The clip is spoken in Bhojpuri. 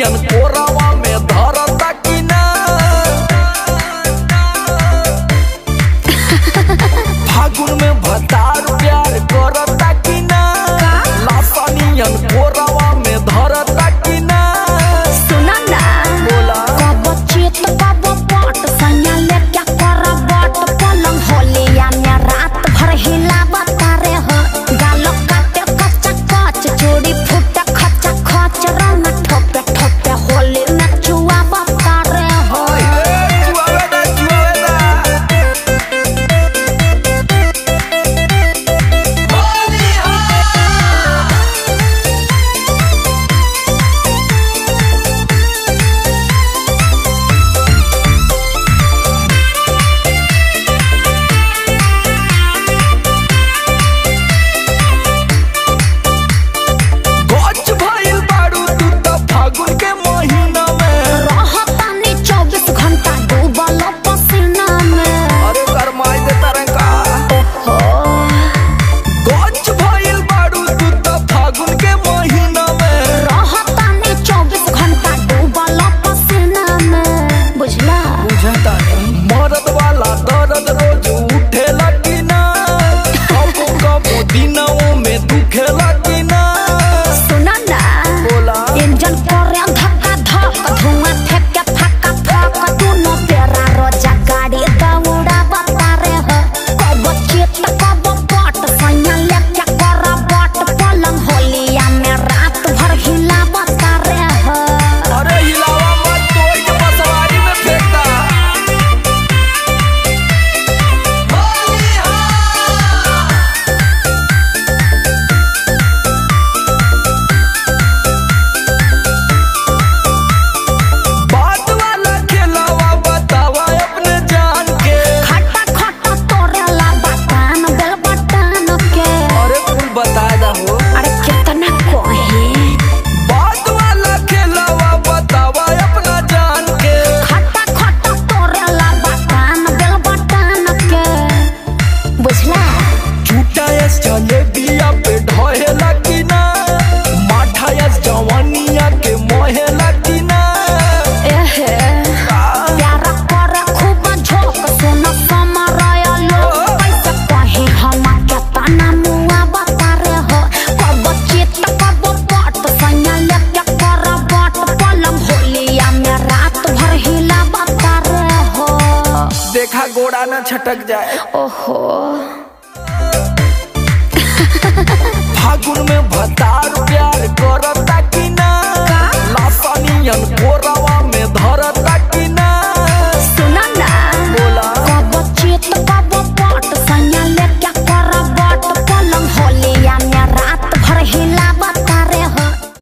लासानियन कोरावा में धरता कि ना। फागुन में भतार प्यार करता कि ना। लासानियन कोरावा में धरता कि ना। सुना ना बोला कब चित कब पट सैया लेके कर बट पलंग होलिया में रात भर हिलावता रे हो। गाल काटे कच्चा कच चोरी फूटे खचा खच रंग ठोपे ठोपे होली में चुआवता रे हो। गच भइल बारू तू त फागुन के महीना में। रहतानी 24 घंटा डूबल पसीना में। अरे गरमाई देता रंगा। हो गच भइल बारू तू त फागुन के महीना में। रहतानी 24 घंटा डूबल पसीना में। बुझला बुझता नहीं मरद वाला दर्द रोज उठेला कि ना। कबो कबो दिनों में दुखेला कि ना। सुना ना बोला इंजन करे धक्का धक धुआं फेंके फक्का फक दोनों पेरा रोजा गाड़ी दौड़ा बता रे हो। कब चित कब पट सैया लेके कर बट पलंग होलिया में रात भर हिला बता रे हो। अरे हिलावा मत तोड़ के बसवारी में फेंकता। बात वाला खेलावा बतावा अपने जान के। खट्टा खट्टा तोरेला बटन बेल बटन के। अरे कुल बता दहो। अरे कितना कोही बात वाला खेलावा बतावा अपना जान के। खट्टा खट्टा तोरेला बटन बेल बटन के। बुझला झूठा यस जलेबिया पे ढहेला कि ना। माठा यस जवानिया के मोहेला कि ना। एहे प्यार करे खूब झोंक सुन समरय लोग कैसे कहे हम केतना मुआ बता रे हो। कब चित कब पट सैया लेके कर बट पलंग होलिया में रात भर हिला बता रे हो। देखा गोड़ा ना छटक जाए। ओहो फागुन में भतार प्यार करता कि ना। लासानियन कोरावा